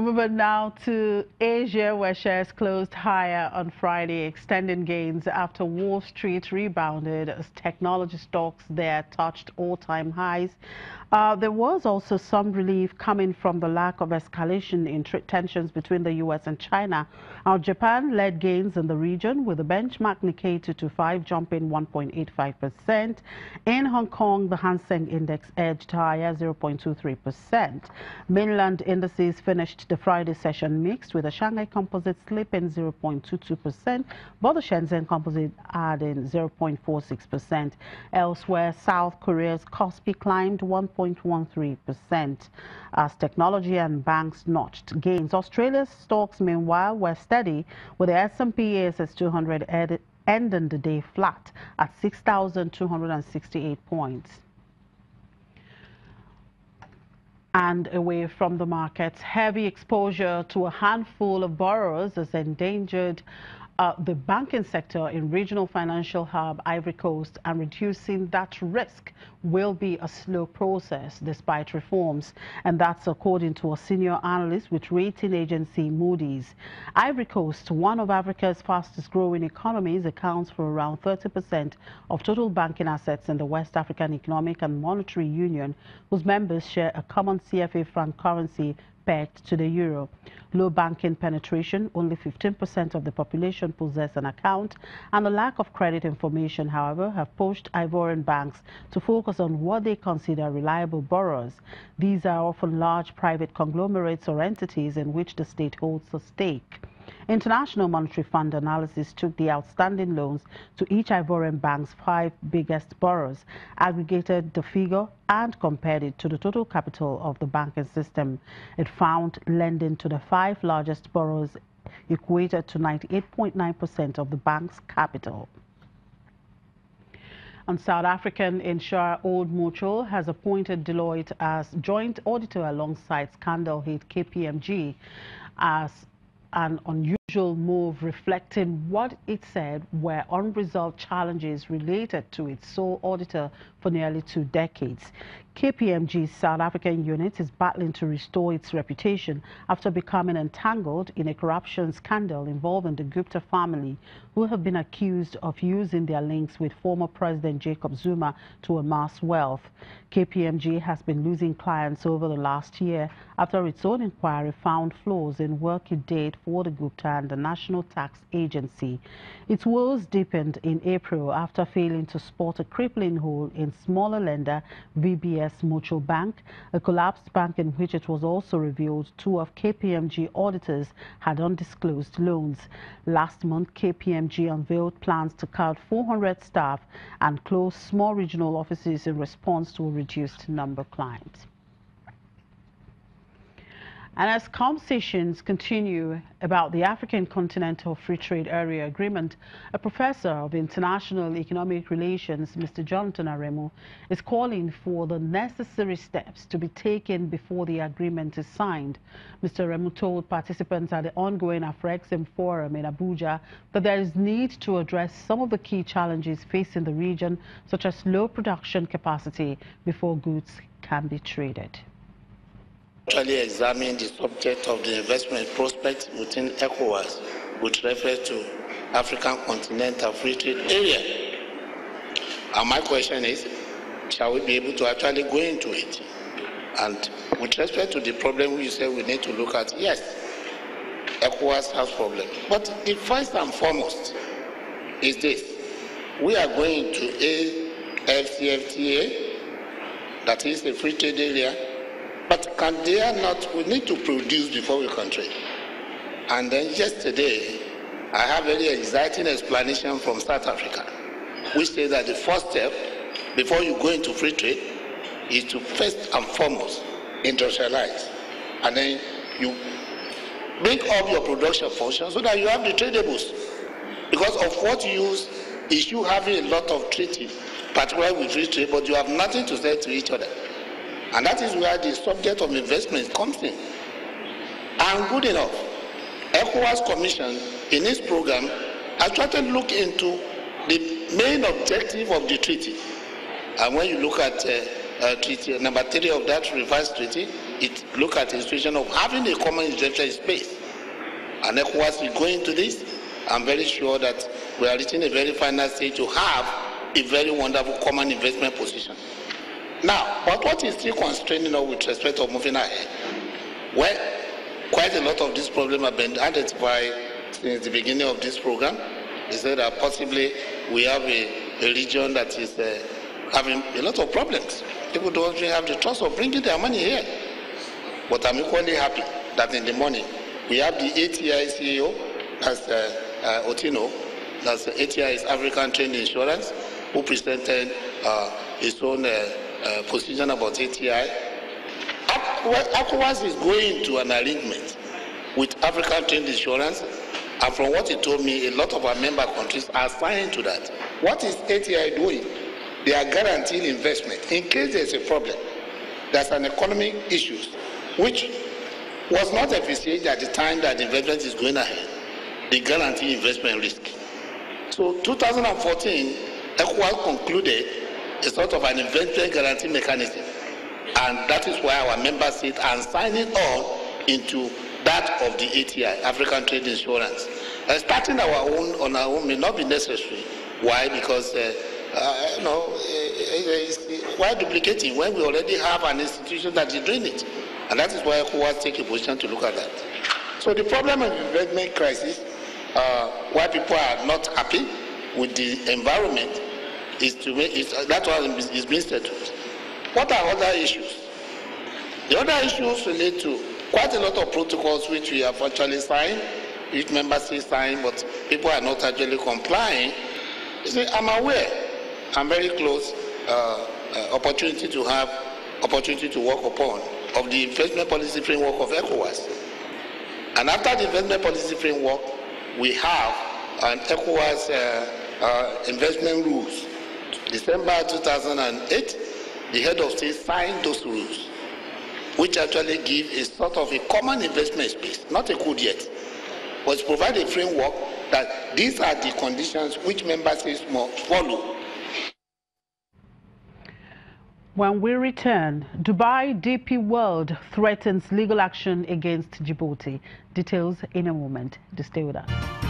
We move on now to Asia, where shares closed higher on Friday, extending gains after Wall Street rebounded as technology stocks there touched all-time highs. There was also some relief coming from the lack of escalation in tensions between the U.S. and China. Japan led gains in the region, with the benchmark Nikkei 225 jumping 1.85%. In Hong Kong, the Hang Seng Index edged higher 0.23%. Mainland indices finished the Friday session mixed, with the Shanghai Composite slipping 0.22%, but the Shenzhen Composite adding 0.46%. Elsewhere, South Korea's Kospi climbed 1.13% as technology and banks notched gains. Australia's stocks, meanwhile, were steady, with the S&P ASX 200 ending the day flat at 6,268 points. And away from the markets, heavy exposure to a handful of borrowers has endangered the banking sector in regional financial hub Ivory Coast, and reducing that risk will be a slow process despite reforms. And that's according to a senior analyst with rating agency Moody's. Ivory Coast, one of Africa's fastest growing economies, accounts for around 30% of total banking assets in the West African Economic and Monetary Union, whose members share a common CFA franc currency pegged to the euro. Low banking penetration, only 15% of the population possess an account, and the lack of credit information, however, have pushed Ivorian banks to focus on what they consider reliable borrowers. These are often large private conglomerates or entities in which the state holds a stake. International Monetary Fund analysis took the outstanding loans to each Ivorian bank's 5 biggest borrowers, aggregated the figure and compared it to the total capital of the banking system. It found lending to the 5 largest borrowers equated to 98.9% of the bank's capital. And South African insurer Old Mutual has appointed Deloitte as joint auditor alongside scandal hit KPMG, as an unusual move reflecting what it said were unresolved challenges related to its sole auditor for nearly 2 decades. KPMG's South African unit is battling to restore its reputation after becoming entangled in a corruption scandal involving the Gupta family, who have been accused of using their links with former President Jacob Zuma to amass wealth. KPMG has been losing clients over the last year after its own inquiry found flaws in work it did for the Gupta and the National Tax Agency. Its woes deepened in April after failing to spot a crippling hole in smaller lender VBS Mutual Bank, a collapsed bank in which it was also revealed 2 of KPMG auditors had undisclosed loans. Last month, KPMG unveiled plans to cut 400 staff and close small regional offices in response to a reduced number of clients. And as conversations continue about the African Continental Free Trade Area Agreement, a professor of international economic relations, Mr. Jonathan Aremu, is calling for the necessary steps to be taken before the agreement is signed. Mr. Aremu told participants at the ongoing AfCFTA Forum in Abuja that there is need to address some of the key challenges facing the region, such as low production capacity, before goods can be traded. Actually examine the subject of the investment prospects within ECOWAS with reference to African Continental Free Trade Area. And my question is, shall we be able to actually go into it? And with respect to the problem you said we need to look at, yes, ECOWAS has problems. But the first and foremost is this. We are going to AfCFTA, that is the free trade area. But can they not, we need to produce before we can trade. And then yesterday, I have a very exciting explanation from South Africa, which says that the first step, before you go into free trade, is to first and foremost industrialize. And then you bring up your production function so that you have the tradables. Because of what you use is you having a lot of treaty, particularly with free trade, but you have nothing to say to each other. And that is where the subject of investment comes in. And good enough, ECOWAS Commission in its program has tried to look into the main objective of the treaty. And when you look at treaty number 3 of that revised treaty, look at the situation of having a common investment space. And ECOWAS will go into this. I'm very sure that we are reaching a very final stage to have a very wonderful common investment position. Now, but what is still constraining us with respect to moving ahead? Well, quite a lot of these problems have been identified since the beginning of this program. They said that possibly we have a region that is having a lot of problems. People don't really have the trust of bringing their money here. But I'm equally happy that in the morning we have the ATI CEO, that's Otino, that's ATI is African Trade Insurance, who presented his own position about ATI. ECOWAS is going to an arrangement with African Trade Insurance, and from what he told me, a lot of our member countries are signed to that. What is ATI doing? They are guaranteeing investment. In case there's a problem, there's an economic issue, which was not efficient at the time that the investment is going ahead. They guarantee investment risk. So 2014, ECOWAS concluded a sort of an investment guarantee mechanism. And that is why our member states are signing on into that of the ATI, African Trade Insurance. Starting on our own may not be necessary. Why? Because why duplicating when we already have an institution that is doing it? And that is why ECOWAS take a position to look at that. So the problem of the investment crisis, why people are not happy with the environment, that's why it's being settled. What are other issues? The other issues relate to quite a lot of protocols which we have actually signed, each member state signed, but people are not actually complying. You see, I'm aware, I'm very close, opportunity to work upon of the investment policy framework of ECOWAS. And after the investment policy framework, we have an ECOWAS investment rules. December 2008, the head of state signed those rules, which actually give a sort of a common investment space, not a code yet, but provide a framework that these are the conditions which member states must follow. When we return, Dubai DP World threatens legal action against Djibouti. Details in a moment. Stay with us.